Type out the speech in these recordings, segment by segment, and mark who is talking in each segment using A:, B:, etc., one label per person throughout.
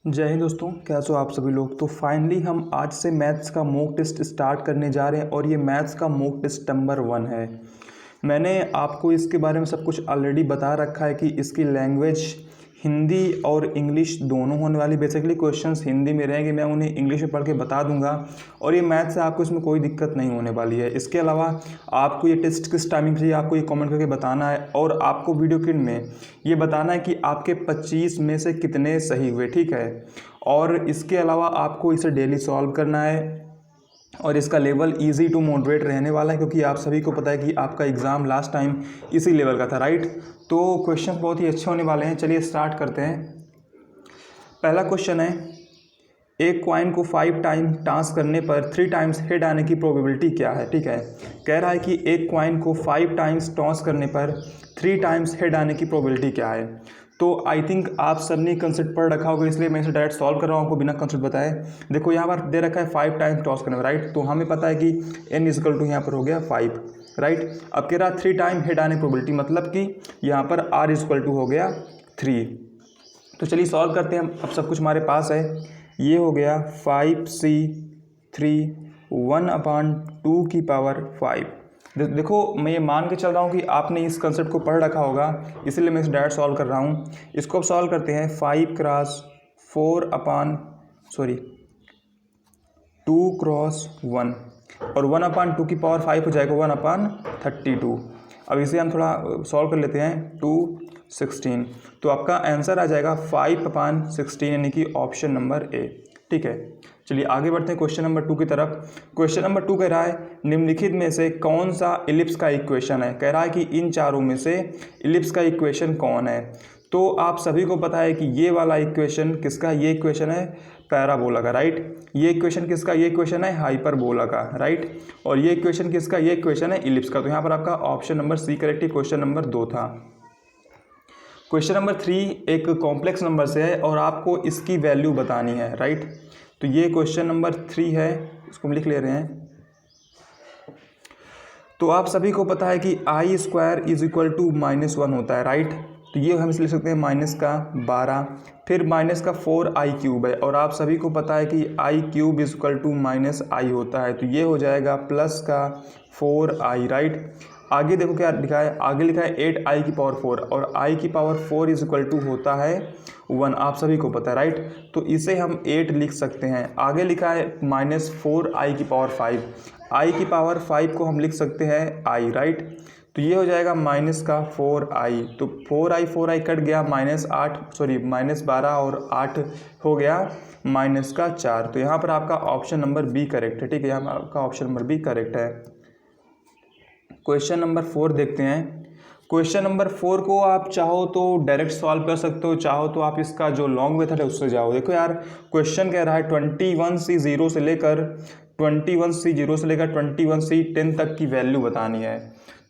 A: जय हिंद दोस्तों, कैसे हो आप सभी लोग। तो फाइनली हम आज से मैथ्स का मॉक टेस्ट स्टार्ट करने जा रहे हैं और ये मैथ्स का मॉक टेस्ट नंबर 1 है। मैंने आपको इसके बारे में सब कुछ ऑलरेडी बता रखा है कि इसकी लैंग्वेज हिंदी और इंग्लिश दोनों होने वाली। बेसिकली क्वेश्चंस हिंदी में रहेंगे, मैं उन्हें इंग्लिश में पढ़ के बता दूंगा और ये मैथ्स से आपको इसमें कोई दिक्कत नहीं होने वाली है। इसके अलावा आपको ये टेस्ट किस टाइमिंग चाहिए आपको ये कमेंट करके बताना है और आपको वीडियो के में ये बताना है कि आपके 25 में से कितने सही हुए, ठीक है। और इसके अलावा आपको इसे डेली सॉल्व करना है और इसका लेवल इजी टू मॉडरेट रहने वाला है, क्योंकि आप सभी को पता है कि आपका एग्ज़ाम लास्ट टाइम इसी लेवल का था, राइट। तो क्वेश्चन बहुत ही अच्छे होने वाले हैं। चलिए स्टार्ट करते हैं। पहला क्वेश्चन है, एक कॉइन को 5 टाइम टॉस करने पर 3 टाइम्स हेड आने की प्रोबेबिलिटी क्या है, ठीक है। कह रहा है कि एक कॉइन को 5 टाइम्स टॉस करने पर 3 टाइम्स हेड आने की प्रोबेबिलिटी क्या है। तो आई थिंक आप सबने कंसेप्ट पढ़ रखा होगा, इसलिए मैं इसे डायरेक्ट सॉल्व कर रहा हूँ आपको बिना कंसेप्ट बताए। देखो यहाँ पर दे रखा है 5 टाइम्स टॉस करने पर, राइट। तो हमें पता है कि n इजकल टू यहाँ पर हो गया 5, राइट। अब कह रहा 3 टाइम हेड आने की प्रोबेबिलिटी, मतलब कि यहाँ पर r इजकल टू हो गया 3। तो चलिए सॉल्व करते हैं। अब सब कुछ हमारे पास है। ये हो गया 5c3 1/2 की पावर 5। देखो मैं ये मान के चल रहा हूँ कि आपने इस कंसेप्ट को पढ़ रखा होगा, इसलिए मैं इसे डायरेक्ट सॉल्व कर रहा हूँ। इसको अब सॉल्व करते हैं। 5 क्रॉस 2 क्रॉस 1 और 1/2 की पावर 5 हो जाएगा 1/32। अब इसे हम थोड़ा सॉल्व कर लेते हैं। 2 16, तो आपका आंसर आ जाएगा 5/16, यानी कि ऑप्शन नंबर ए, ठीक है। चलिए आगे बढ़ते हैं क्वेश्चन नंबर 2 की तरफ। क्वेश्चन नंबर 2 कह रहा है, निम्नलिखित में से कौन सा इलिप्स का इक्वेशन है। कह रहा है कि इन चारों में से इलिप्स का इक्वेशन कौन है। तो आप सभी को पता है कि ये वाला इक्वेशन किसका, ये इक्वेशन है पैराबोला का, राइट। ये इक्वेशन किसका, ये इक्वेशन है हाइपरबोला का, राइट। और ये इक्वेशन किसका, ये इक्वेशन है इलिप्स का। तो यहाँ पर आपका ऑप्शन नंबर सी करेक्ट है, क्वेश्चन नंबर 2 था। क्वेश्चन नंबर 3 एक कॉम्प्लेक्स नंबर से है और आपको इसकी वैल्यू बतानी है, राइट। तो ये क्वेश्चन नंबर 3 है, इसको हम लिख ले रहे हैं। तो आप सभी को पता है कि आई स्क्वायर इज इक्वल टू -1 होता है, राइट। तो ये हम इसे लिख सकते हैं -12, फिर -4i³ है और आप सभी को पता है कि i³ is equal to -i होता है। तो ये हो जाएगा +4i, राइट। आगे देखो क्या लिखा है, आगे लिखा है 8i की पावर 4 और i की पावर 4 इज इक्वल टू होता है 1, आप सभी को पता है, राइट। तो इसे हम 8 लिख सकते हैं। आगे लिखा है -4i की पावर 5, i की पावर 5 को हम लिख सकते हैं i, राइट। तो ये हो जाएगा -4i, तो 4i कट गया, -12 और 8 हो गया -4। तो यहाँ पर आपका ऑप्शन नंबर बी करेक्ट है, ठीक है। यहाँ पर आपका ऑप्शन नंबर बी करेक्ट है। क्वेश्चन नंबर 4 देखते हैं। क्वेश्चन नंबर 4 को आप चाहो तो डायरेक्ट सॉल्व कर सकते हो, चाहो तो आप इसका जो लॉन्ग मेथड है उससे जाओ। देखो यार, क्वेश्चन कह रहा है 21C0 से लेकर 21C10 तक की वैल्यू बतानी है।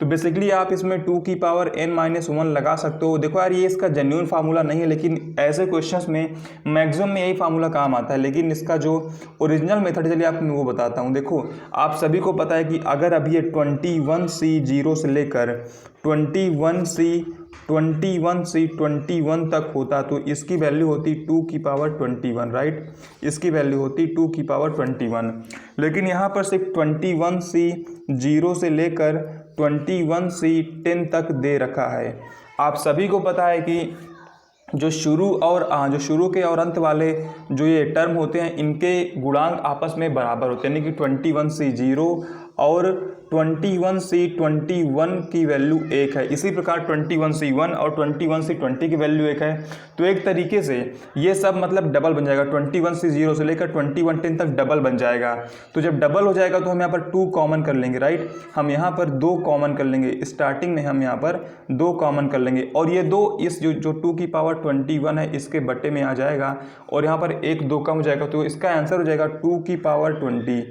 A: तो बेसिकली आप इसमें 2 की पावर n-1 लगा सकते हो। देखो यार, ये इसका जेन्युइन फार्मूला नहीं है, लेकिन ऐसे क्वेश्चंस में मैक्सिमम में यही फार्मूला काम आता है। लेकिन इसका जो ओरिजिनल मेथड है, चलिए आपको मैं वो बताता हूँ। देखो आप सभी को पता है कि अगर अभी ये 21C0 से लेकर 21C21 तक होता तो इसकी वैल्यू होती 2 की पावर 21, राइट। इसकी वैल्यू होती 2 की पावर 21। लेकिन यहाँ पर सिर्फ 21C0 से लेकर 21C10 तक दे रखा है। आप सभी को पता है कि जो शुरू के और अंत वाले जो ये टर्म होते हैं, इनके गुणांक आपस में बराबर होते हैं, यानी कि 21C0 और 21C21 की वैल्यू 1 है। इसी प्रकार 21C1 और 21C20 की वैल्यू 1 है। तो एक तरीके से ये सब मतलब डबल बन जाएगा, 21C0 से लेकर 2110 तक डबल बन जाएगा। तो जब डबल हो जाएगा तो हम यहाँ पर 2 कॉमन कर लेंगे, राइट। हम यहाँ पर 2 कॉमन कर लेंगे, स्टार्टिंग में हम यहाँ पर 2 कॉमन कर लेंगे और ये 2 इस जो 2 की पावर 21 है इसके बट्टे में आ जाएगा और यहाँ पर 1 2 कम हो जाएगा। तो इसका आंसर हो जाएगा 2 की पावर 20,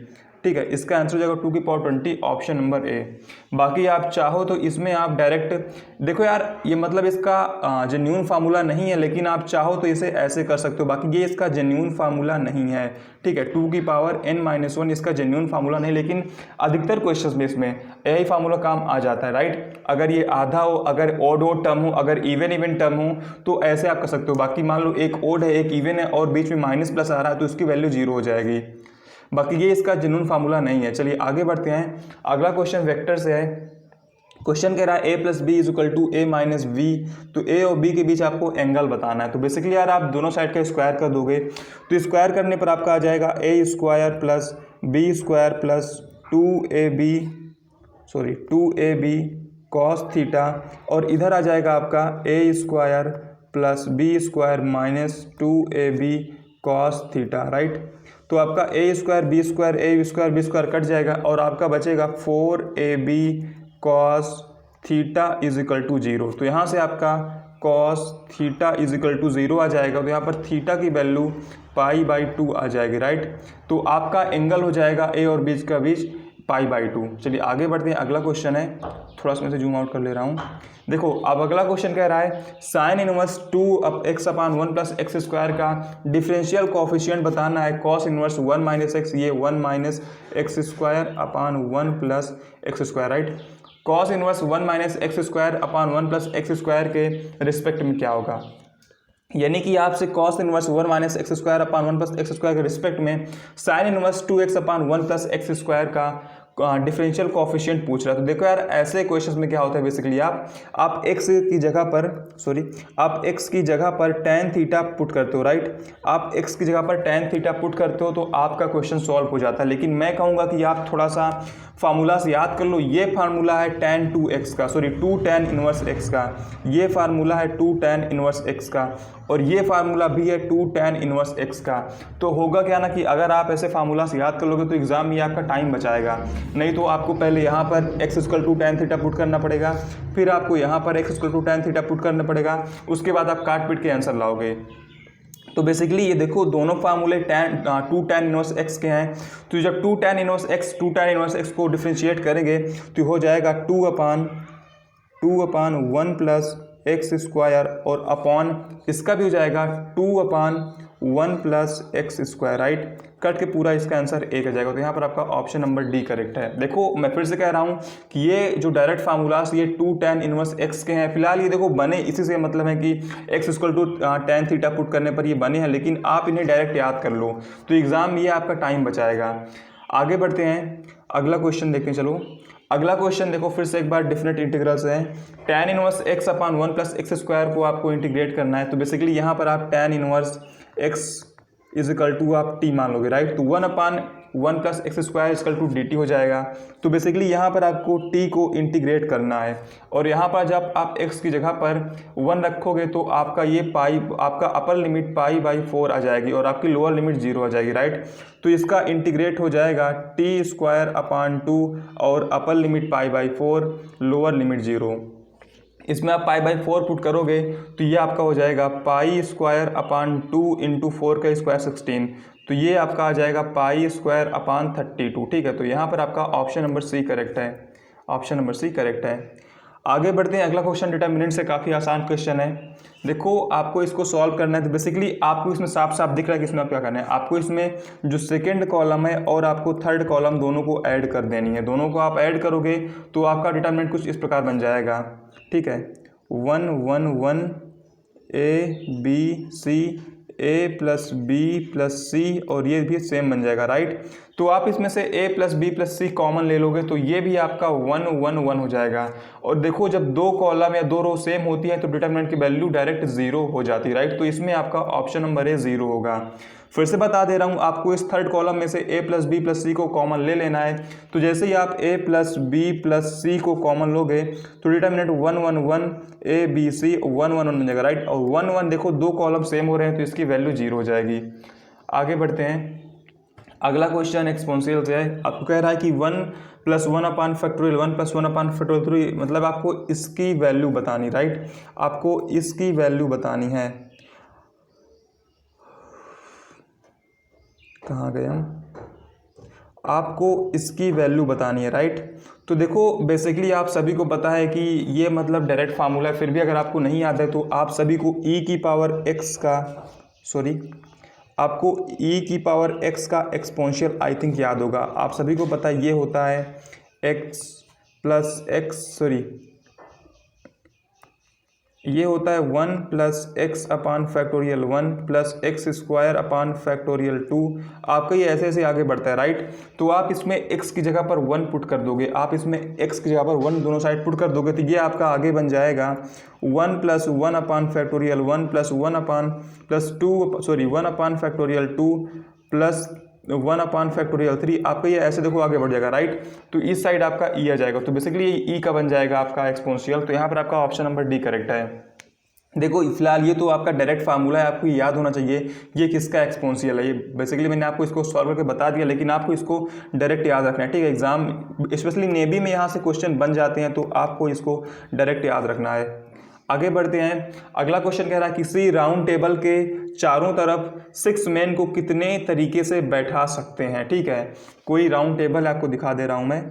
A: ठीक है, इसका आंसर हो जाएगा 2 की पावर 20, ऑप्शन नंबर ए। बाकी आप चाहो तो इसमें आप डायरेक्ट देखो यार, ये मतलब इसका जेन्यून फार्मूला नहीं है, लेकिन आप चाहो तो इसे ऐसे कर सकते हो। बाकी ये इसका जेन्यून फार्मूला नहीं है, ठीक है। 2 की पावर n-1 इसका जेन्यून फार्मूला नहीं, लेकिन अधिकतर क्वेश्चंस में इसमें यही फार्मूला काम आ जाता है, राइट। अगर ये आधा हो, अगर ओड टर्म हो, अगर इवन टर्म हो, तो ऐसे आप कर सकते हो। बाकी मान लो एक ओड है एक इवन है और बीच में माइनस प्लस आ रहा है, तो इसकी वैल्यू 0 हो जाएगी। बाकी ये इसका जेन्युइन फार्मूला नहीं है। चलिए आगे बढ़ते हैं। अगला क्वेश्चन वेक्टर से है। क्वेश्चन कह रहा है a plus b is equal to a minus b. तो a और b के बीच आपको एंगल बताना है। तो बेसिकली यार आप दोनों साइड का स्क्वायर कर दोगे, तो स्क्वायर करने पर आपका आ जाएगा a square plus b square plus 2ab cos theta, और इधर आ जाएगा आपका a square plus b square minus 2ab cos theta, right. तो आपका a square b square cut जाएगा और आपका बचेगा 4ab cos theta is equal to 0। तो यहाँ से आपका cos theta is equal to 0 आ जाएगा। तो यहाँ पर थीटा की वैल्यू π/2 आ जाएगी, राइट। तो आपका एंगल हो जाएगा a और बीच का बीच π/2। चलिए आगे बढ़ते हैं। अगला क्वेश्चन है, थोड़ा सा मैं से जूम आउट कर ले रहा हूँ। देखो अब अगला क्वेश्चन कह रहा है sine inverse 2x/1 plus x square का डिफरेंशियल कोफिशिएंट बताना है। कॉस इनवर्स 1 माइनस एक्स, ये 1 माइनस एक्स स्क्वायर अपान 1 plus x square, right. Cos inverse 1 minus x square अपान 1 प्लस एक्स स्क्वायर के रिस्पेक्ट में क्या होगा, यानी कि आपसे cos inverse 1 minus x square अपान 1 प्लस एक्स स्क्वायर के रिस्पेक्ट में साइन इनवर्स 2x अपान 1 प्लस एक्स स्क्वायर का डिफरेंशियल कोफिशिएंट पूछ रहा है। तो देखो यार ऐसे क्वेश्चंस में क्या होता है, बेसिकली आप x की जगह पर tan थीटा पुट करते हो, राइट। आप x की जगह पर tan थीटा पुट करते हो तो आपका क्वेश्चन सॉल्व हो जाता है। लेकिन मैं कहूँगा कि आप थोड़ा सा फार्मूला से याद कर लो। ये फार्मूला है tan 2x का, 2 tan इनवर्स x का, ये फार्मूला है 2 tan इनवर्स x का, और ये फार्मूला भी है 2 tan इनवर्स x का। तो होगा क्या ना कि अगर आप ऐसे फार्मूला से याद कर लोगे तो एग्जाम में आपका टाइम बचाएगा। नहीं तो आपको पहले यहाँ पर x equal to tan theta put करना पड़ेगा, फिर आपको यहाँ पर x equal to tan theta put करना पड़ेगा, उसके बाद आप काट पीट के आंसर लाओगे। तो बेसिकली ये देखो दोनों फार्मूले 2 tan इनवर्स x के हैं। तो जब 2 tan इनवर्स x को डिफ्रेंशिएट करेंगे तो हो जाएगा 2/1 प्लस एक्स स्क्वायर, और अपॉन इसका भी हो जाएगा 2/1 plus x square, right. Cut के पूरा इसका आंसर एक आ जाएगा। तो यहाँ पर आपका ऑप्शन नंबर डी करेक्ट है। देखो मैं फिर से कह रहा हूँ कि ये जो डायरेक्ट फार्मूलास ये 2 tan इनवर्स x के हैं। फिलहाल ये देखो बने इसी से मतलब है कि x equal to tan theta put करने पर ये बने हैं, लेकिन आप इन्हें डायरेक्ट याद कर लो तो एग्जाम में ये आपका टाइम बचाएगा। आगे बढ़ते हैं, अगला क्वेश्चन देखते हैं। चलो अगला क्वेश्चन देखो फिर से एक बार डिफरेंट इंटीग्रल्स है। tan इनवर्स x अपान 1 प्लस एक्स स्क्वायर को आपको इंटीग्रेट करना है। तो बेसिकली यहाँ पर आप tan inverse x is equal to आप t मान लोगे, राइट। तो 1/1 plus x square is equal to dt हो जाएगा। तो बेसिकली यहाँ पर आपको t को इंटीग्रेट करना है, और यहाँ पर जब आप x की जगह पर 1 रखोगे तो आपका ये आपका अपर लिमिट π/4 आ जाएगी और आपकी लोअर लिमिट 0 आ जाएगी, राइट। तो इसका इंटीग्रेट हो जाएगा t स्क्वायर अपान 2 और अपर लिमिट π/4 लोअर लिमिट 0। इसमें आप π/4 पुट करोगे तो ये आपका हो जाएगा पाई स्क्वायर अपान 2 इंटू 4 का स्क्वायर 16। तो ये आपका आ जाएगा पाई स्क्वायर अपान 32, ठीक है। तो यहाँ पर आपका ऑप्शन नंबर सी करेक्ट है, ऑप्शन नंबर सी करेक्ट है। आगे बढ़ते हैं। अगला क्वेश्चन डिटर्मिनेंट से काफ़ी आसान क्वेश्चन है। देखो आपको इसको सॉल्व करना है। तो बेसिकली आपको इसमें साफ साफ दिख रहा है कि इसमें आप क्या करना है। आपको इसमें जो सेकंड कॉलम है और आपको थर्ड कॉलम दोनों को ऐड कर देनी है। दोनों को आप ऐड करोगे तो आपका डिटर्मिनेंट कुछ इस प्रकार बन जाएगा, ठीक है। 1 1 1 a b c a plus B plus C, और ये भी सेम बन जाएगा, राइट। तो आप इसमें से a plus B plus c common ले लोगे तो ये भी आपका 1 1 1 हो जाएगा। और देखो जब दो कॉलम या दो रो सेम होती है तो डिटरमिनेंट की वैल्यू डायरेक्ट 0 हो जाती है, राइट। तो इसमें आपका ऑप्शन नंबर ए 0 होगा। फिर से बता दे रहा हूँ आपको इस थर्ड कॉलम में से a प्लस बी प्लस सी को कॉमन ले लेना है। तो जैसे ही आप a प्लस बी प्लस सी को कॉमन लोगे तो डिटरमिनेंट 1 1 1 a b c 1 1 1 बन जाएगा, राइट। और 1 1 देखो दो कॉलम सेम हो रहे हैं तो इसकी वैल्यू 0 हो जाएगी। आगे बढ़ते हैं। अगला क्वेश्चन एक्सपोनेंशियल से है। आपको कह रहा है कि 1 प्लस 1 अपान फैक्टोरियल 1 प्लस 1 अपान फैक्टोरियल 3, मतलब आपको इसकी वैल्यू बतानी, राइट। आपको इसकी वैल्यू बतानी है। कहाँ गए हम। आपको इसकी वैल्यू बतानी है, राइट। तो देखो बेसिकली आप सभी को पता है कि ये मतलब डायरेक्ट फार्मूला है, फिर भी अगर आपको नहीं आता है तो आप सभी को e की पावर x का आपको e की पावर x का एक्सपोनेंशियल आई थिंक याद होगा। आप सभी को पता है ये होता है x प्लस एक्स ये होता है 1 plus x upon factorial 1 plus x square upon factorial 2। आपका ये ऐसे ऐसे आगे बढ़ता है, राइट। तो आप इसमें x की जगह पर 1 पुट कर दोगे, आप इसमें x की जगह पर 1 दोनों साइड पुट कर दोगे, तो ये आपका आगे बन जाएगा 1 प्लस 1 अपान फैक्टोरियल 1 प्लस 1 अपान प्लस 1 अपान फैक्टोरियल 2 प्लस 1 अपान फैक्टोरियल 3। आपका ये ऐसे देखो आगे बढ़ जाएगा, राइट। तो इस साइड आपका ई आ जाएगा, तो बेसिकली ये ई का बन जाएगा आपका एक्सपोनेंशियल। तो यहाँ पर आपका ऑप्शन नंबर डी करेक्ट है। देखो फिलहाल ये तो आपका डायरेक्ट फार्मूला है, आपको याद होना चाहिए ये किसका एक्सपोनेंशियल है। ये बेसिकली मैंने आपको इसको सॉल्व करके बता दिया, लेकिन आपको इसको डायरेक्ट याद रखना है, ठीक है। एग्जाम स्पेशली नेवी में यहाँ से क्वेश्चन बन जाते हैं, तो आपको इसको डायरेक्ट याद रखना है। आगे बढ़ते हैं। अगला क्वेश्चन कह रहा है किसी राउंड टेबल के चारों तरफ 6 मैन को कितने तरीके से बैठा सकते हैं, ठीक है। कोई राउंड टेबल आपको दिखा दे रहा हूं मैं,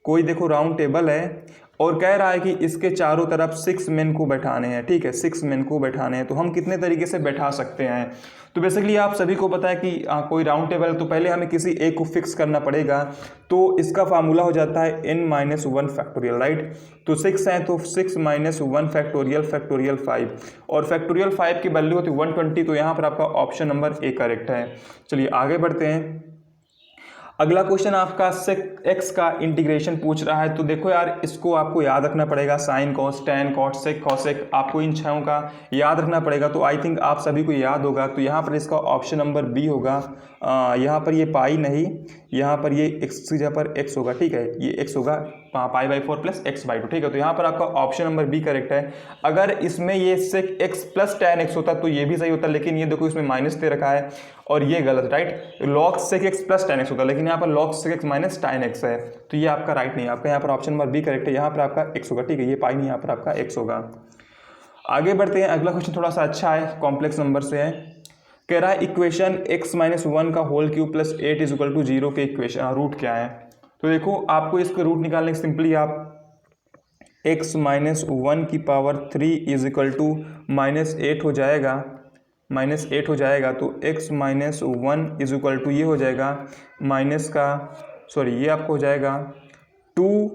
A: कोई देखो राउंड टेबल है और कह रहा है कि इसके चारों तरफ 6 मैन को बैठाने हैं, ठीक है। 6 मैन को बैठाने हैं, तो हम कितने तरीके से बैठा सकते हैं। तो बेसिकली आप सभी को पता है कि कोई राउंड टेबल, तो पहले हमें किसी एक को फिक्स करना पड़ेगा, तो इसका फार्मूला हो जाता है n-1 फैक्टोरियल, राइट। तो 6 है तो 6 - 1 फैक्टोरियल 5, और फैक्टोरियल 5 की वैल्यू होती है 120। तो यहाँ पर आपका ऑप्शन नंबर ए करेक्ट है। चलिए आगे बढ़ते हैं। अगला क्वेश्चन आपका सेक एक्स का इंटीग्रेशन पूछ रहा है। तो देखो यार इसको आपको याद रखना पड़ेगा, sine cos tan cot sec cosec, आपको इन छहों का याद रखना पड़ेगा। तो आई थिंक आप सभी को याद होगा। तो यहाँ पर इसका ऑप्शन नंबर बी होगा। यहाँ पर ये पाई नहीं, यहाँ पर ये एक्स की जगह पर एक्स होगा, ठीक है। ये एक्स होगा π/4 प्लस x/2, ठीक है। तो यहाँ पर आपका ऑप्शन नंबर बी करेक्ट है। अगर इसमें ये sec x plus tan x होता तो ये भी सही होता, लेकिन ये देखो इसमें माइनस दे रखा है और ये गलत, right. Log sec x plus tan x होता, लेकिन यहाँ पर log sec x minus tan x है, तो ये आपका राइट नहीं है। आपका यहाँ पर ऑप्शन नंबर बी करेक्ट है। यहाँ पर आपका एक्स होगा, ठीक है। ये पाई नहीं, यहाँ पर आपका एक्स होगा। आगे बढ़ते हैं। अगला क्वेश्चन थोड़ा सा अच्छा है, कॉम्प्लेक्स नंबर से है। कह रहा है इक्वेशन x - 1 का होल क्यूब प्लस 8 = 0 के इक्वेशन रूट क्या है। तो देखो आपको इसके रूट निकालने के सिंपली आप x - 1 की पावर 3 = -8 हो जाएगा, -8 हो जाएगा। तो x - 1 ये हो जाएगा माइनस का ये आपको हो जाएगा 2,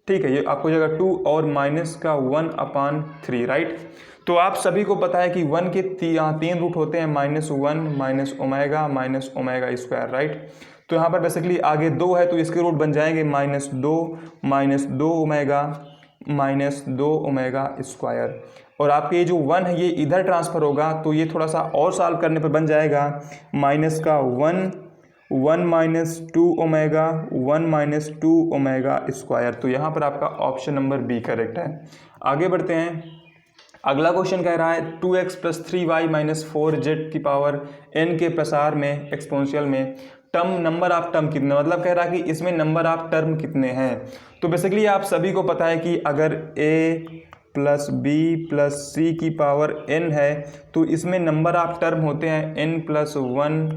A: ठीक है। ये आपको हो जाएगा 2 और माइनस का 1/3, राइट। तो आप सभी को पता है कि 1 के 3 रूट होते हैं, -1 - ओमेगा -ओमेगा², राइट। तो यहाँ पर बेसिकली आगे 2 है, तो इसके रूट बन जाएंगे -2 ओमेगा -2 ओमेगा²। और आपके ये जो 1 है ये इधर ट्रांसफर होगा, तो ये थोड़ा सा और सॉल्व करने पर बन जाएगा -1 - 2 ओमेगा 1 - 2 ओमेगा²। तो यहाँ पर आपका ऑप्शन नंबर बी करेक्ट है। आगे बढ़ते हैं। अगला क्वेश्चन कह रहा है 2x + 3y - 4z की पावर n के प्रसार में एक्सपोनेंशियल में नंबर ऑफ टर्म कितने, मतलब कह रहा है कि इसमें नंबर ऑफ टर्म कितने हैं। तो बेसिकली आप सभी को पता है कि अगर a + b + c की पावर n है, तो इसमें नंबर ऑफ टर्म होते हैं n+1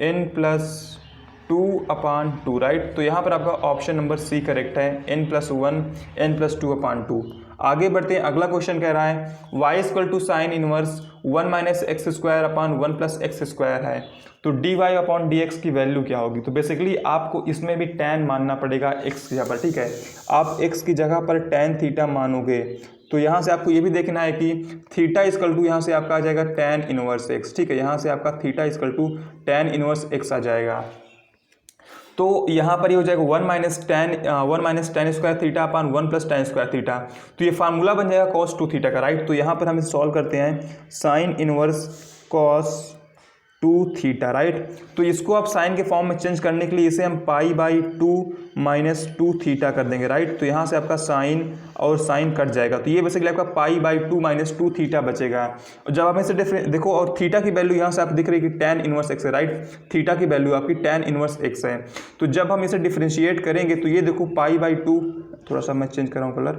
A: n+2/2, राइट। तो यहाँ पर आपका ऑप्शन नंबर सी करेक्ट है, n+1 n+2/2। आगे बढ़ते हैं। अगला क्वेश्चन कह रहा है y = sin inverse 1 - x² 1 + x² है, तो dy/dx की वैल्यू क्या होगी। तो बेसिकली आपको इसमें भी tan मानना पड़ेगा x की जगह पर, ठीक है। आप x की जगह पर tan थीटा मानोगे, तो यहाँ से आपको ये भी देखना है कि थीटा = यहाँ से आपका आ जाएगा tan इनवर्स x, ठीक है। यहाँ से आपका थीटा = tan इनवर्स x आ जाएगा। तो यहाँ पर ये हो जाएगा 1 - tan square theta upon 1 + tan square theta. तो ये फार्मूला बन जाएगा cos 2 थीटा का, राइट। तो यहाँ पर हम इसे सॉल्व करते हैं, sine inverse cos 2 theta, right. तो इसको आप साइन के फॉर्म में चेंज करने के लिए इसे हम π/2 - 2 थीटा कर देंगे, राइट। तो यहाँ से आपका साइन और साइन कट जाएगा, तो ये बेसिकली आपका π/2 - 2 थीटा बचेगा। और जब आप इसे देखो, और थीटा की वैल्यू यहाँ से आप दिख रही है कि tan इनवर्स x है, राइट। थीटा की वैल्यू आपकी tan इनवर्स x है। तो जब हम इसे डिफ्रेंशिएट करेंगे तो ये देखो π/2, थोड़ा सा मैं चेंज कर रहा हूँ कलर,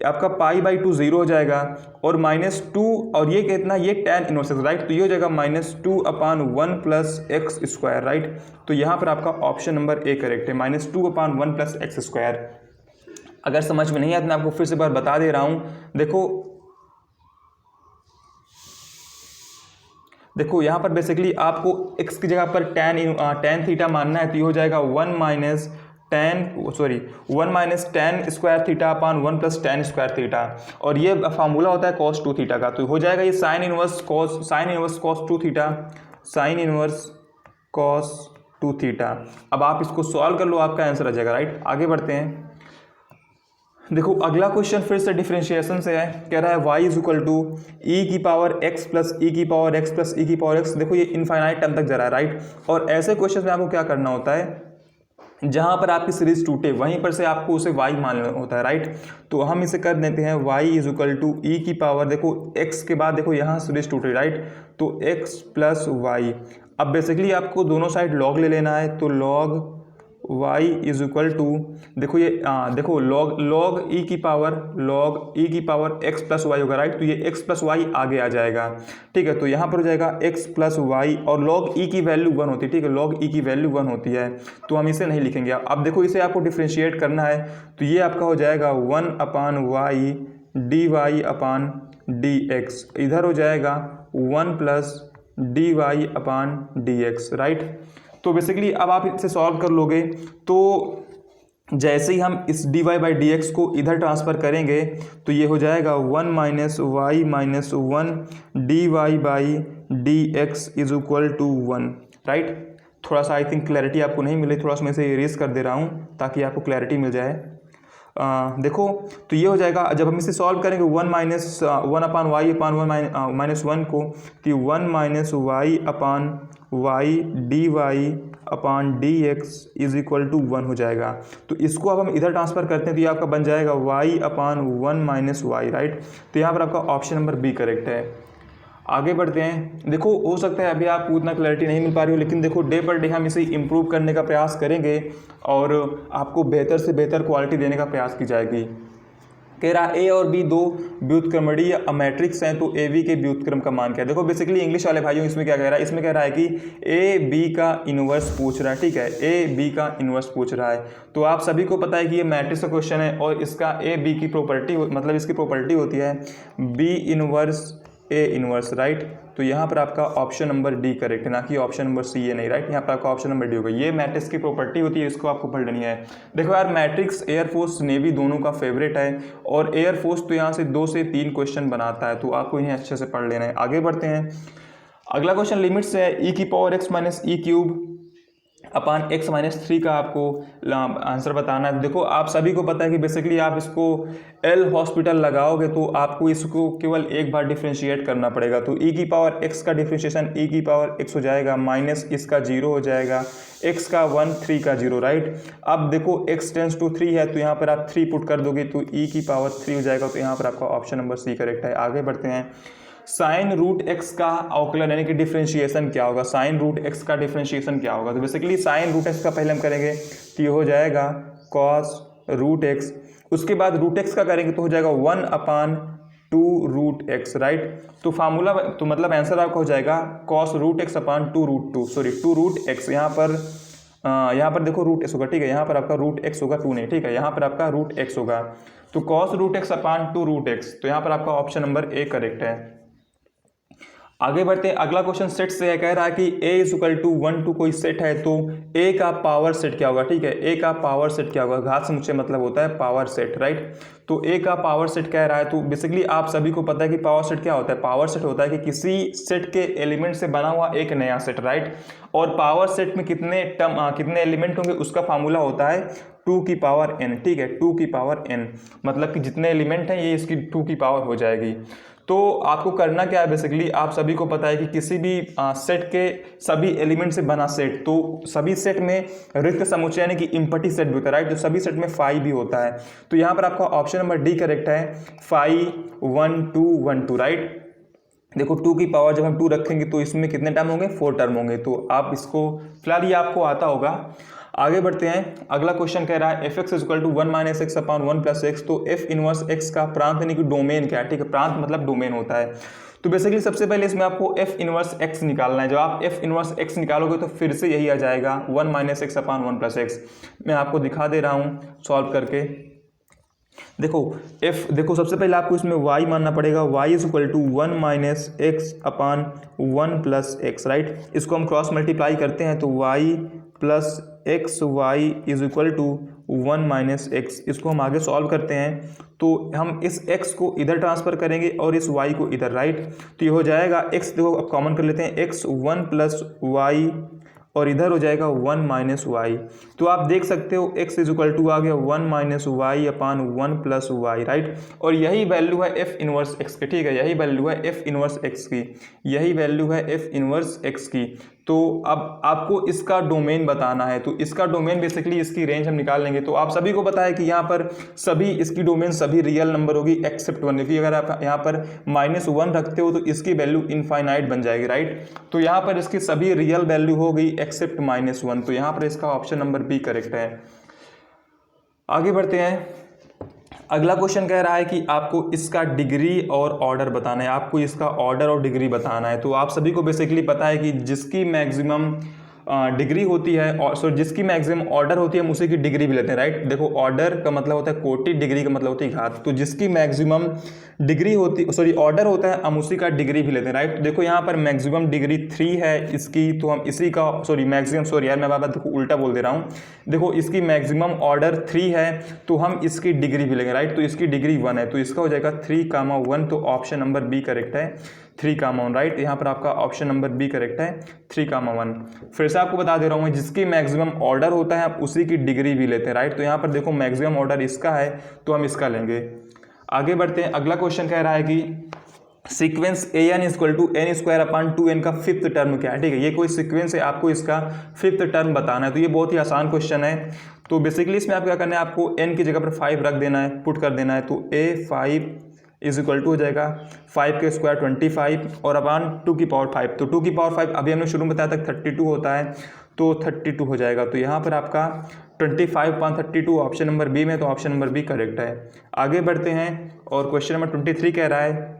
A: आपका पाई बाई 2 जीरो हो जाएगा, और -2 और ये कितना, ये tan इनवर्स एक्स, राइट। तो ये हो जाएगा -2/1 प्लस एक्स स्क्वायर, राइट। तो यहाँ पर आपका ऑप्शन नंबर ए करेक्ट है, -2/1 प्लस एक्स स्क्वायर। अगर समझ में नहीं आया तो मैं आपको फिर से बार बता दे रहा हूँ। देखो यहाँ पर बेसिकली आपको x की जगह पर tan थीटा मानना है, तो ये हो जाएगा 1 minus tan square theta upon 1 plus tan square theta, और ये फार्मूला होता है cos 2 थीटा का। तो हो जाएगा ये sine inverse cos 2 theta, sine inverse cos 2 theta. अब आप इसको सॉल्व कर लो, आपका आंसर आ जाएगा, राइट। आगे बढ़ते हैं। देखो अगला क्वेश्चन फिर से डिफरेंशिएशन से है, कह रहा है y इज इक्वल टू ई की पावर x प्लस ई की पावर x प्लस ई की पावर x। देखो ये इनफाइनाइट टर्म तक जा रहा है, राइट। और ऐसे क्वेश्चन में आपको क्या करना होता है, जहां पर आपकी सीरीज टूटे वहीं पर से आपको उसे y मानना होता है, राइट। तो हम इसे कर देते हैं y इज इक्वल टू ई की पावर, देखो x के बाद देखो यहाँ सीरीज टूटे, राइट। तो x प्लस वाई। अब बेसिकली आपको दोनों साइड लॉग ले लेना है, तो log y is equal to, देखो ये देखो लॉग ई की पावर x प्लस वाई होगा, राइट। तो ये x प्लस वाई आगे आ जाएगा, ठीक है। तो यहाँ पर हो जाएगा x प्लस वाई, और लॉग ई की वैल्यू 1 होती है, ठीक है। लॉग ई की वैल्यू 1 होती है, तो हम इसे नहीं लिखेंगे। अब देखो इसे आपको डिफ्रेंशिएट करना है, तो ये आपका हो जाएगा 1/y dy अपान dx, इधर हो जाएगा 1 प्लस dy/dx, राइट। तो बेसिकली अब आप इसे सॉल्व कर लोगे, तो जैसे ही हम इस dy/dx को इधर ट्रांसफ़र करेंगे तो ये हो जाएगा 1 minus y minus 1 dy/dx is equal to 1, right. थोड़ा सा आई थिंक क्लैरिटी आपको नहीं मिली, थोड़ा सा मैं इसे इरेज कर दे रहा हूँ ताकि आपको क्लैरिटी मिल जाए। देखो तो ये हो जाएगा, जब हम इसे सॉल्व करेंगे 1 अपान वाई अपान 1 को, तो 1 minus y upon y d y upon d x is equal to 1 हो जाएगा। तो इसको अब हम इधर ट्रांसफर करते हैं, तो ये आपका बन जाएगा y अपान 1 माइनस वाई, राइट। तो यहाँ पर आपका ऑप्शन नंबर बी करेक्ट है। आगे बढ़ते हैं। देखो हो सकता है अभी आपको उतना क्लैरिटी नहीं मिल पा रही हो, लेकिन देखो डे पर डे हम इसे इम्प्रूव करने का प्रयास करेंगे और आपको बेहतर से बेहतर क्वालिटी देने का प्रयास की जाएगी। कह रहा ए और बी दो व्युत्क्रमणीय मैट्रिक्स हैं, तो ए बी के व्युत्क्रम का मान क्या है। देखो बेसिकली इंग्लिश वाले भाइयों इसमें क्या कह रहा है, इसमें कह रहा है कि ए बी का इनवर्स पूछ रहा है, ठीक है। ए बी का इनवर्स पूछ रहा है, तो आप सभी को पता है कि ये मैट्रिक्स का क्वेश्चन है और इसका ए बी की प्रॉपर्टी मतलब इसकी प्रॉपर्टी होती है B inverse A inverse, right. तो यहाँ पर आपका ऑप्शन नंबर डी करेक्ट है, ना कि ऑप्शन नंबर सी है नहीं, राइट। यहाँ पर आपका ऑप्शन नंबर डी होगा। ये मैट्रिक्स की प्रॉपर्टी होती है, इसको आपको पढ़ लेनी है। देखो यार मैट्रिक्स एयरफोर्स नेवी दोनों का फेवरेट है, और एयरफोर्स तो यहाँ से 2 से 3 क्वेश्चन बनाता है, तो आपको इन्हें अच्छे से पढ़ लेना है। आगे बढ़ते हैं। अगला क्वेश्चन लिमिट्स है ई की power x minus E cube अपान एक्स माइनस 3 का आपको आंसर बताना है। देखो आप सभी को पता है कि बेसिकली आप इसको एल हॉस्पिटल लगाओगे तो आपको इसको केवल एक बार डिफ्रेंशिएट करना पड़ेगा। तो ई की पावर एक्स का डिफ्रेंशिएशन ई की पावर एक्स हो जाएगा, माइनस इसका 0 हो जाएगा, एक्स का 1 3 का 0, राइट। अब देखो x टेंस टू 3 है, तो यहाँ पर आप 3 पुट कर दोगे तो ई की पावर 3 हो जाएगा। तो यहाँ पर आपका ऑप्शन नंबर सी करेक्ट है। आगे बढ़ते हैं। साइन रूट एक्स का अवकलन यानी कि डिफरेंशिएशन क्या होगा, साइन रूट एक्स का डिफरेंशिएशन क्या होगा। तो बेसिकली साइन रूट एक्स का पहले हम करेंगे तो ये हो जाएगा कॉस रूट एक्स, उसके बाद रूट एक्स का करेंगे तो हो जाएगा 1 अपान 2 रूट एक्स, राइट। तो फार्मूला तो मतलब आंसर आपका हो जाएगा कॉस रूट एक्स अपान 2 रूट एक्स। यहाँ पर देखो रूट एक्स होगा, ठीक है। यहाँ पर आपका रूट एक्स होगा, 2 नहीं, ठीक है। यहाँ पर आपका रूट एक्स होगा, तो कॉस रूट एक्स अपान 2 रूट एक्स। तो यहाँ पर आपका ऑप्शन नंबर ए करेक्ट है। आगे बढ़ते हैं। अगला क्वेश्चन सेट से है, कह रहा है कि a is equal to 1 to कोई सेट है, तो a का पावर सेट क्या होगा, ठीक है। a का पावर सेट क्या होगा, घात समुच्चय मतलब होता है पावर सेट, राइट। तो a का पावर सेट कह रहा है, तो बेसिकली आप सभी को पता है कि पावर सेट क्या होता है। पावर सेट होता है कि किसी सेट के एलिमेंट से बना हुआ एक नया सेट, राइट। और पावर सेट में कितने एलिमेंट होंगे उसका फार्मूला होता है 2 की पावर n, ठीक है। 2 की पावर n मतलब कि जितने एलिमेंट हैं ये इसकी 2 की पावर हो जाएगी। तो आपको करना क्या है, बेसिकली आप सभी को पता है कि किसी भी सेट के सभी एलिमेंट से बना सेट, तो सभी सेट में रिक्त समुच्चय यानी कि इम्पटी सेट भी होता है, राइट। तो सभी सेट में फाई भी होता है। तो यहाँ पर आपका ऑप्शन नंबर डी करेक्ट है, फाई 1 2 1 2, राइट। देखो 2 की पावर जब हम 2 रखेंगे तो इसमें कितने टर्म होंगे, 4 टर्म होंगे। तो आप इसको फिलहाल ये आपको आता होगा। आगे बढ़ते हैं। अगला क्वेश्चन कह रहा है f x equal to 1 minus x upon 1 plus x. तो एफ इनवर्स एक्स का प्रांत यानी कि डोमेन क्या है, ठीक है, प्रांत मतलब डोमेन होता है। तो बेसिकली सबसे पहले इसमें आपको एफ इनवर्स एक्स निकालना है। जब आप एफ इनवर्स एक्स निकालोगे तो फिर से यही आ जाएगा 1 minus x upon 1 plus x. मैं आपको दिखा दे रहा हूँ सॉल्व करके। देखो सबसे पहले आपको इसमें y मानना पड़ेगा। y is equal to 1 minus x upon 1 plus x, right. इसको हम क्रॉस मल्टीप्लाई करते हैं तो y plus x y is equal to 1 minus x. इसको हम आगे सॉल्व करते हैं तो हम इस x को इधर ट्रांसफर करेंगे और इस y को इधर, राइट। तो ये हो जाएगा x, देखो अब कॉमन कर लेते हैं, x 1 प्लस वाई और इधर हो जाएगा 1 माइनस वाई। तो आप देख सकते हो x इज इक्वल टू आ गया 1 माइनस वाई अपान 1 प्लस वाई, राइट। और यही वैल्यू है f इनवर्स x की, ठीक है, यही वैल्यू है f इनवर्स x की, यही वैल्यू है f इनवर्स x की। तो अब आपको इसका डोमेन बताना है, तो इसका डोमेन बेसिकली इसकी रेंज हम निकाल लेंगे। तो आप सभी को पता है कि यहाँ पर सभी इसकी डोमेन सभी रियल नंबर होगी एक्सेप्ट 1, क्योंकि अगर आप यहाँ पर -1 रखते हो तो इसकी वैल्यू इनफाइनाइट बन जाएगी, राइट। तो यहाँ पर इसकी सभी रियल वैल्यू हो गई एक्सेप्ट -1, तो यहाँ पर इसका ऑप्शन नंबर बी करेक्ट है। आगे बढ़ते हैं। अगला क्वेश्चन कह रहा है कि आपको इसका डिग्री और ऑर्डर बताना है, आपको इसका ऑर्डर और डिग्री बताना है। तो आप सभी को बेसिकली पता है कि जिसकी मैक्सिमम डिग्री होती है और सॉरी जिसकी मैक्सिमम ऑर्डर होती है हम उसी की डिग्री भी लेते हैं, राइट। देखो ऑर्डर का मतलब होता है कोटि, डिग्री का मतलब होती है घात। तो जिसकी मैक्सिमम डिग्री होती ऑर्डर होता है हम उसी का डिग्री भी लेते हैं, राइट। देखो यहाँ पर मैक्सिमम डिग्री 3 है इसकी, तो हम इसी का मैक्सिमम यार मैं बाबा देखो उल्टा बोल दे रहा हूँ। देखो इसकी मैक्सिमम ऑर्डर 3 है तो हम इसकी डिग्री भी लेंगे, राइट। तो इसकी डिग्री 1 है तो इसका हो जाएगा 3, 1। तो ऑप्शन नंबर बी करेक्ट है, 3, 1, राइट। यहाँ पर आपका ऑप्शन नंबर बी करेक्ट है, 3, 1। फिर से आपको बता दे रहा हूँ जिसकी मैक्सिमम ऑर्डर होता है आप उसी की डिग्री भी लेते हैं, राइट। तो यहाँ पर देखो मैक्सिमम ऑर्डर इसका है तो हम इसका लेंगे। आगे बढ़ते हैं। अगला क्वेश्चन कह रहा है कि sequence a n equal to n square upon 2n का फिफ्थ टर्म क्या है, ठीक है। ये कोई सीक्वेंस है, आपको इसका फिफ्थ टर्म बताना है। तो ये बहुत ही आसान क्वेश्चन है। तो बेसिकली इसमें आप क्या करना है, आपको n की जगह पर 5 रख देना है, पुट कर देना है। तो a5 इज इक्वल टू हो जाएगा 5 के स्क्वायर 25 और अपॉन 2 की पावर 5। तो 2 की पावर 5 अभी हमने शुरू में बताया था 32 होता है, तो 32 हो जाएगा। तो यहाँ पर आपका 25/32 ऑप्शन नंबर बी में, तो ऑप्शन नंबर बी करेक्ट है। आगे बढ़ते हैं और क्वेश्चन नंबर 23 कह रहा है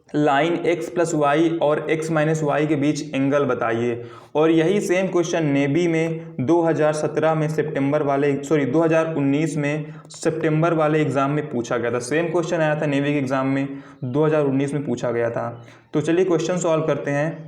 A: लाइन x प्लस वाई और x माइनस वाई के बीच एंगल बताइए। और यही सेम क्वेश्चन नेवी में 2017 में 2019 में सितंबर वाले एग्जाम में पूछा गया था। सेम क्वेश्चन आया था नेवी के एग्जाम में 2019 में पूछा गया था। तो चलिए क्वेश्चन सॉल्व करते हैं।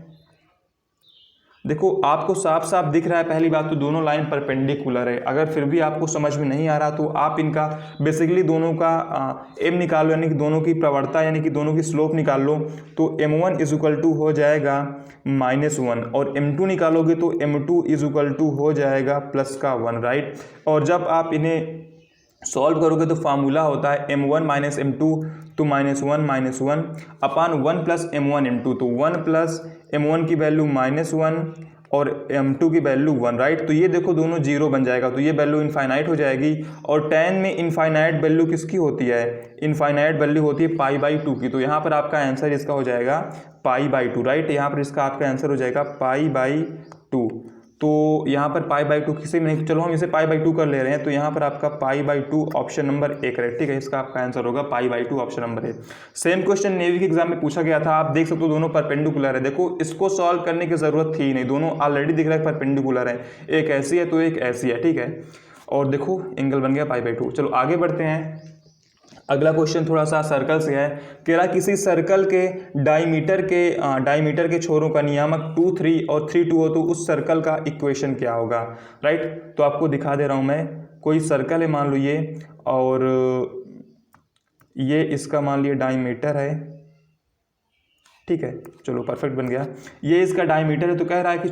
A: देखो आपको साफ साफ दिख रहा है, पहली बात तो दोनों लाइन परपेंडिकुलर है। अगर फिर भी आपको समझ में नहीं आ रहा तो आप इनका बेसिकली दोनों का एम निकालो, यानी कि दोनों की प्रवणता यानी कि दोनों की स्लोप निकाल लो। तो m1 इज इक्वल टू हो जाएगा -1 और m2 निकालोगे तो m2 इज इक्वल टू हो जाएगा +1, राइट। और जब आप इन्हें सॉल्व करोगे तो फार्मूला होता है m1 माइनस m2 तो -1 अपान 1 प्लस m1 m2। तो 1 प्लस m1 की वैल्यू -1 और m2 की वैल्यू 1, राइट। तो ये देखो दोनों जीरो बन जाएगा, तो ये वैल्यू इनफाइनाइट हो जाएगी। और 10 में इनफाइनाइट वैल्यू किसकी होती है, इनफाइनाइट वैल्यू होती है π/2 की। तो यहाँ पर आपका आंसर इसका हो जाएगा π/2, राइट। यहाँ पर इसका आपका आंसर हो जाएगा π/2। तो यहाँ पर π/2 किसी में नहीं, चलो हम इसे π/2 कर ले रहे हैं। तो यहाँ पर आपका π/2 ऑप्शन नंबर ए करेक्ट, ठीक है। इसका आपका आंसर होगा π/2 option number A. Same question navy के एग्जाम में पूछा गया था, आप देख सकते हो दोनों परपेंडिकुलर है। देखो इसको सॉल्व करने की जरूरत थी ही नहीं, दोनों ऑलरेडी दिख रहा है परपेंडिकुलर है, एक ऐसी है तो एक ऐसी है, ठीक है। और देखो एंगल बन गया π/2। चलो आगे बढ़ते हैं। अगला क्वेश्चन थोड़ा सा सर्कल से है। कह रहा किसी सर्कल के डायमीटर के छोरों का नियामक 2, 3 और 3, 2 हो तो उस सर्कल का इक्वेशन क्या होगा, राइट। तो आपको दिखा दे रहा हूं मैं, कोई सर्कल है मान लो ये, और ये इसका मान लिया डायमीटर है, ठीक है। चलो परफेक्ट बन गया, ये इसका डायमीटर है। तो कह रहा है कि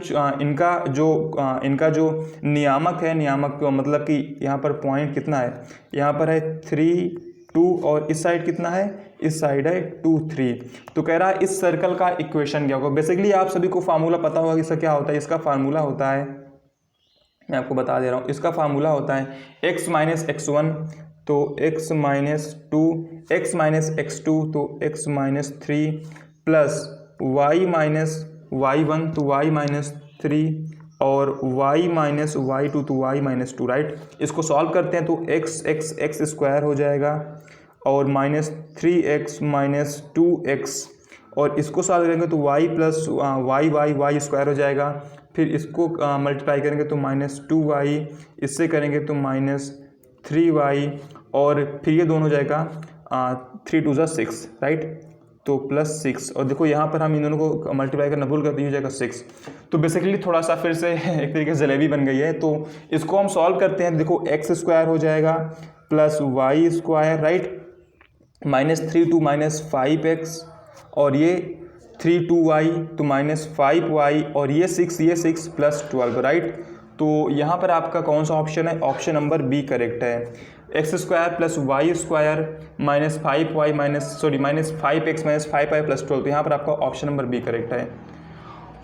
A: इनका जो नियामक है, नियामक मतलब कि यहाँ पर पॉइंट कितना है, यहाँ पर है 3, 2 और इस साइड कितना है, इस साइड है 2, 3। तो कह रहा है इस सर्कल का इक्वेशन क्या होगा। बेसिकली आप सभी को फार्मूला पता होगा इसका क्या होता है। इसका फार्मूला होता है, मैं आपको बता दे रहा हूँ, इसका फार्मूला होता है x माइनस x1 तो x minus 2, x minus x2 तो x minus 3 plus y minus y1 तो y माइनस 3 और y माइनस y2 तो y माइनस 2, राइट। इसको सॉल्व करते हैं तो x स्क्वायर हो जाएगा और माइनस 3x माइनस 2x, और इसको सॉल्व करेंगे तो y प्लस y स्क्वायर हो जाएगा। फिर इसको मल्टीप्लाई करेंगे तो माइनस 2y, इससे करेंगे तो माइनस 3y, और फिर ये दोनों हो जाएगा 3 2 6, राइट, तो प्लस 6। और देखो यहाँ पर हम इन दोनों को मल्टीप्लाई करना भूल करते हैं, हो जाएगा 6। तो बेसिकली थोड़ा सा फिर से एक तरीके से जलेबी बन गई है। तो इसको हम सॉल्व करते हैं, देखो x स्क्वायर हो जाएगा plus y square, right, minus 3 2 minus 5x, और ये 3 2y तो माइनस 5y, और ये 6 प्लस 12, राइट। तो यहाँ पर आपका कौन सा ऑप्शन है? ऑप्शन नंबर बी करेक्ट है। X square plus y square minus 5y minus 5x minus 5y plus 12, तो यहाँ पर आपका ऑप्शन नंबर बी करेक्ट है।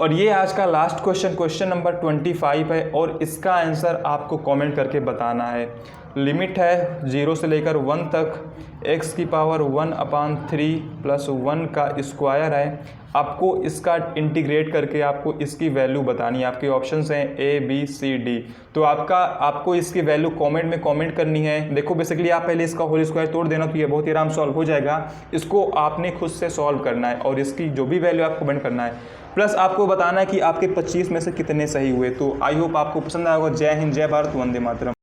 A: और ये आज का लास्ट क्वेश्चन नंबर 25 है, और इसका आंसर आपको कमेंट करके बताना है। लिमिट है 0 से लेकर 1 तक, x की पावर 1/3 प्लस 1 का स्क्वायर है। आपको इसका इंटीग्रेट करके आपको इसकी वैल्यू बतानी है। आपके ऑप्शंस हैं A B C D, तो आपको इसकी वैल्यू कमेंट में कमेंट करनी है। देखो बेसिकली आप पहले इसका होल स्क्वायर तोड़ देना, तो ये बहुत ही आराम सॉल्व हो जाएगा। इसको आपने खुद से सॉल्व करना है और इसकी जो भी वैल्यू आपको कमेंट करना है, प्लस आपको बताना है कि आपके 25 में से कितने सही हुए। तो आई होप आपको पसंद आएगा। जय हिंद, जय भारत, वंदे मातरम।